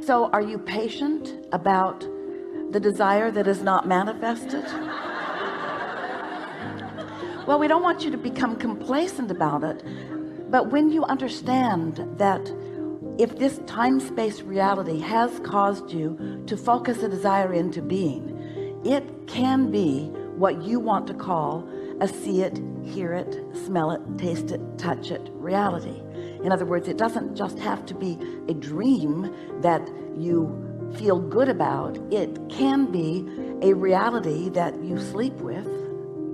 So are you patient about the desire that is not manifested? Well, we don't want you to become complacent about it, but when you understand that if this time-space reality has caused you to focus a desire into being, it can be what you want to call a see it, hear it, smell it, taste it, touch it reality. In other words, it doesn't just have to be a dream that you feel good about. It can be a reality that you sleep with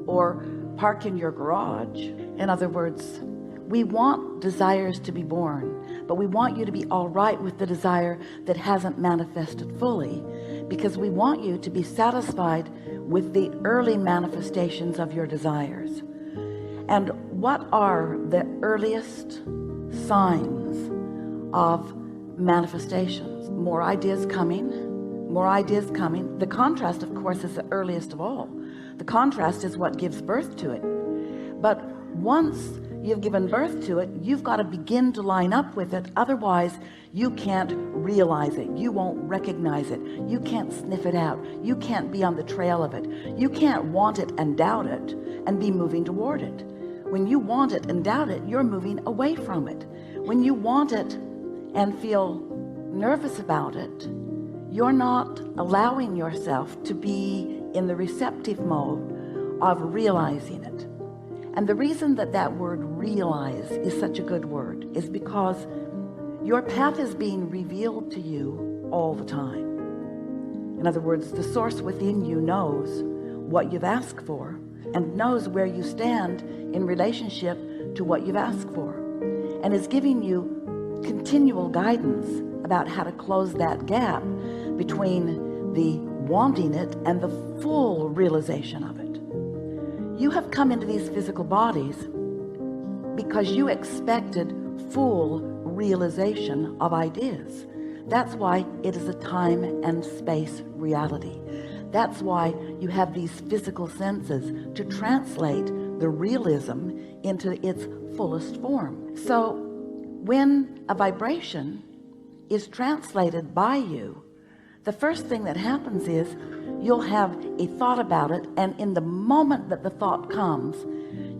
or park in your garage. In other words, we want desires to be born, but we want you to be all right with the desire that hasn't manifested fully, because we want you to be satisfied with the early manifestations of your desires. And what are the earliest signs of manifestations? More ideas coming, more ideas coming. The contrast, of course, is the earliest of all. The contrast is what gives birth to it. But once you've given birth to it, you've got to begin to line up with it. Otherwise, you can't realize it. You won't recognize it. You can't sniff it out. You can't be on the trail of it. You can't want it and doubt it and be moving toward it. When you want it and doubt it, you're moving away from it. When you want it and feel nervous about it, you're not allowing yourself to be in the receptive mode of realizing it. And the reason that that word realize is such a good word is because your path is being revealed to you all the time. In other words, the source within you knows what you've asked for and knows where you stand in relationship to what you've asked for, and is giving you continual guidance about how to close that gap between the wanting it and the full realization of it. You have come into these physical bodies because you expected full realization of ideas. That's why it is a time and space reality. That's why you have these physical senses to translate the realism into its fullest form. So when a vibration is translated by you, the first thing that happens is you'll have a thought about it, and in the moment that the thought comes,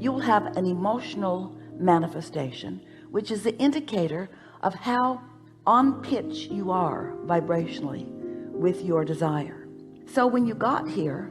you'll have an emotional manifestation, which is the indicator of how on pitch you are vibrationally with your desire. So when you got here,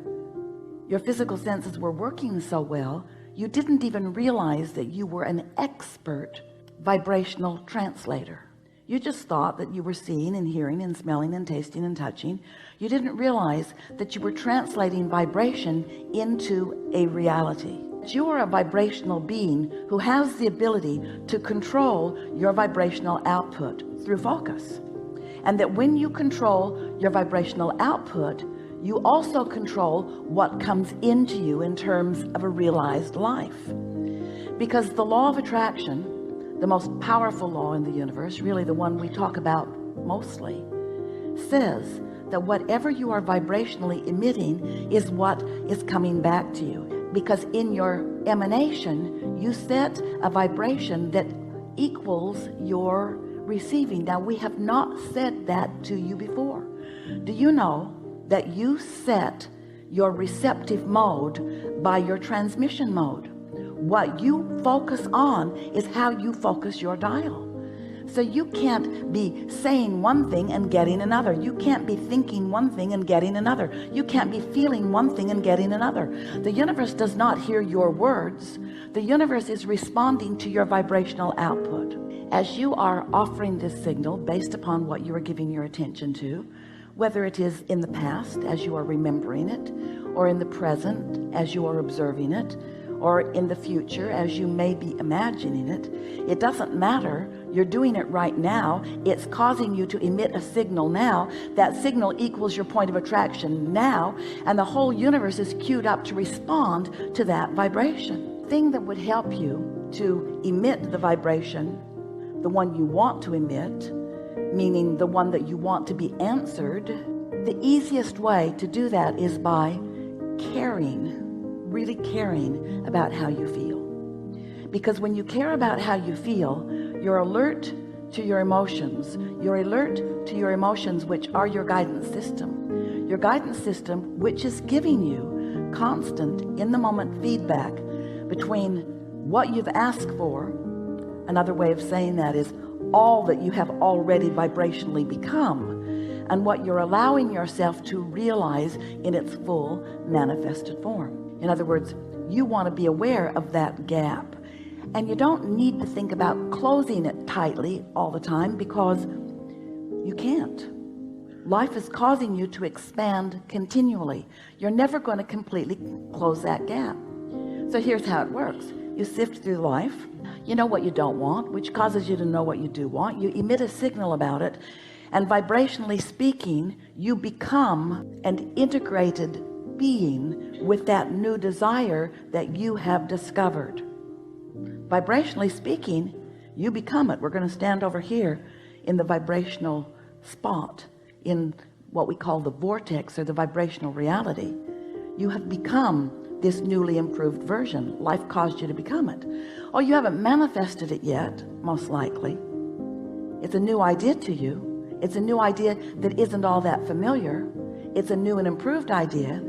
your physical senses were working so well, you didn't even realize that you were an expert vibrational translator. You just thought that you were seeing and hearing and smelling and tasting and touching. You didn't realize that you were translating vibration into a reality. You are a vibrational being who has the ability to control your vibrational output through focus. And that when you control your vibrational output, you also control what comes into you in terms of a realized life. Because the law of attraction, the most powerful law in the universe, really the one we talk about mostly, says that whatever you are vibrationally emitting is what is coming back to you. Because in your emanation, you set a vibration that equals your receiving. Now, we have not said that to you before. Do you know that you set your receptive mode by your transmission mode? What you focus on is how you focus your dial. So you can't be saying one thing and getting another. You can't be thinking one thing and getting another. You can't be feeling one thing and getting another. The universe does not hear your words. The universe is responding to your vibrational output. As you are offering this signal based upon what you are giving your attention to, whether it is in the past as you are remembering it, or in the present as you are observing it, or in the future as you may be imagining it, it doesn't matter. You're doing it right now. It's causing you to emit a signal now. That signal equals your point of attraction now, and the whole universe is queued up to respond to that vibration. The thing that would help you to emit the vibration, the one you want to emit, meaning the one that you want to be answered, the easiest way to do that is by caring, really caring about how you feel. Because when you care about how you feel, you're alert to your emotions. You're alert to your emotions, which are your guidance system. Your guidance system, which is giving you constant in the moment feedback between what you've asked for. Another way of saying that is all that you have already vibrationally become, and what you're allowing yourself to realize in its full manifested form. In other words, you want to be aware of that gap, and you don't need to think about closing it tightly all the time, because you can't. Life is causing you to expand continually. You're never going to completely close that gap. So here's how it works. You sift through life. You know what you don't want, which causes you to know what you do want. You emit a signal about it, and vibrationally speaking, you become an integrated being with that new desire that you have discovered. Vibrationally speaking, you become it. We're going to stand over here in the vibrational spot, in what we call the vortex, or the vibrational reality. You have become this newly improved version. Life caused you to become it. Oh, you haven't manifested it yet, most likely. It's a new idea to you. It's a new idea that isn't all that familiar. It's a new and improved idea.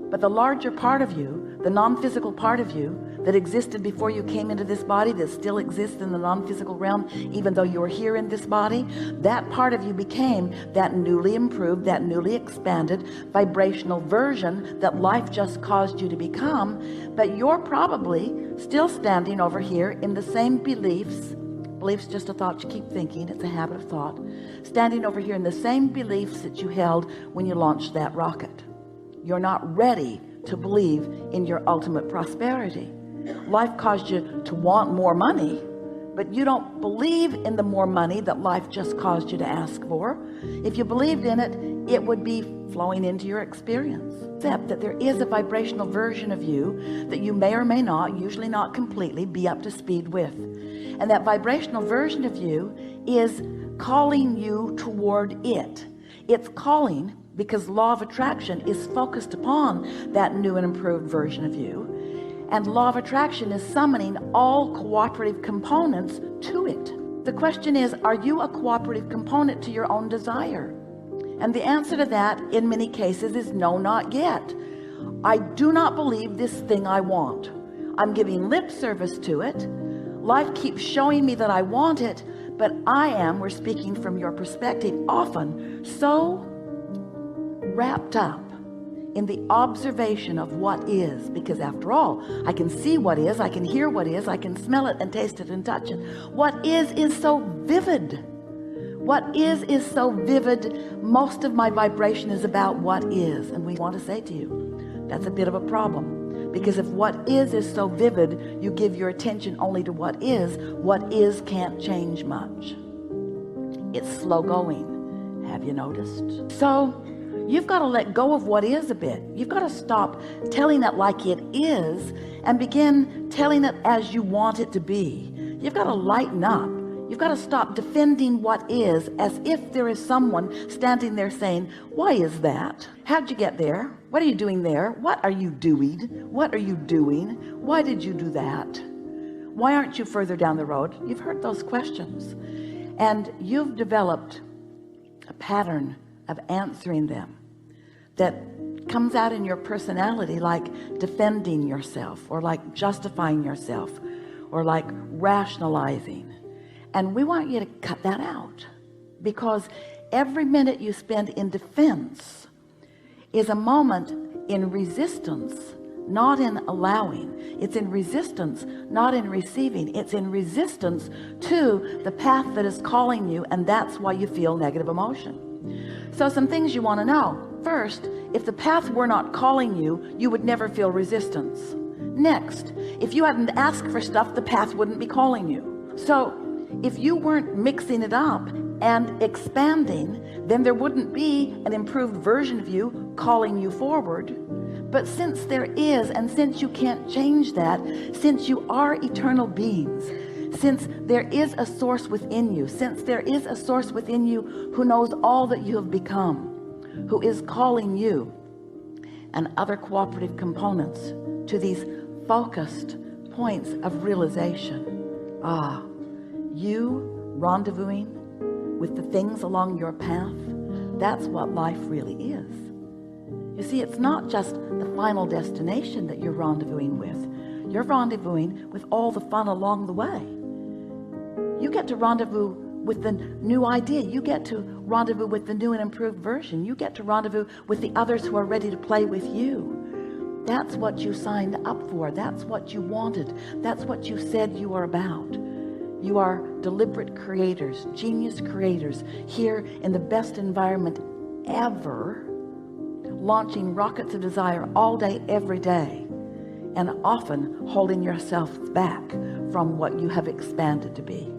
But the larger part of you, the non-physical part of you that existed before you came into this body, that still exists in the non-physical realm even though you're here in this body, that part of you became that newly improved, that newly expanded vibrational version that life just caused you to become. But you're probably still standing over here in the same beliefs. Belief's just a thought you keep thinking. It's a habit of thought. Standing over here in the same beliefs that you held when you launched that rocket. You're not ready to believe in your ultimate prosperity. Life caused you to want more money, but you don't believe in the more money that life just caused you to ask for. If you believed in it, it would be flowing into your experience. Except that there is a vibrational version of you that you may or may not, usually not completely, be up to speed with. And that vibrational version of you is calling you toward it. It's calling because law of attraction is focused upon that new and improved version of you. And law of attraction is summoning all cooperative components to it. The question is, are you a cooperative component to your own desire? And the answer to that in many cases is no, not yet. I do not believe this thing I want. I'm giving lip service to it. Life keeps showing me that I want it, but I am, we're speaking from your perspective, often so wrapped up in the observation of what is, because after all, I can see what is, I can hear what is, I can smell it and taste it and touch it. What is so vivid. What is so vivid. Most of my vibration is about what is, and we want to say to you, that's a bit of a problem, because if what is so vivid, you give your attention only to what is can't change much. It's slow going. Have you noticed? So you've got to let go of what is a bit. You've got to stop telling it like it is and begin telling it as you want it to be. You've got to lighten up. You've got to stop defending what is as if there is someone standing there saying, why is that? How'd you get there? What are you doing there? What are you doing? What are you doing? Why did you do that? Why aren't you further down the road? You've heard those questions, and you've developed a pattern of answering them that comes out in your personality, like defending yourself, or like justifying yourself, or like rationalizing. And we want you to cut that out, because every minute you spend in defense is a moment in resistance, not in allowing. It's in resistance, not in receiving. It's in resistance to the path that is calling you, and that's why you feel negative emotion. So some things you want to know. First, if the path were not calling you, you would never feel resistance. Next, if you hadn't asked for stuff, the path wouldn't be calling you. So if you weren't mixing it up and expanding, then there wouldn't be an improved version of you calling you forward. But since there is, and since you can't change that, since you are eternal beings, since there is a source within you, since there is a source within you who knows all that you have become, who is calling you and other cooperative components to these focused points of realization, you rendezvousing with the things along your path, that's what life really is. You see, it's not just the final destination that you're rendezvousing with. You're rendezvousing with all the fun along the way. You get to rendezvous with the new idea. You get to rendezvous with the new and improved version. You get to rendezvous with the others who are ready to play with you. That's what you signed up for. That's what you wanted. That's what you said you are about. You are deliberate creators, genius creators, here in the best environment ever, launching rockets of desire all day, every day, and often holding yourself back from what you have expanded to be.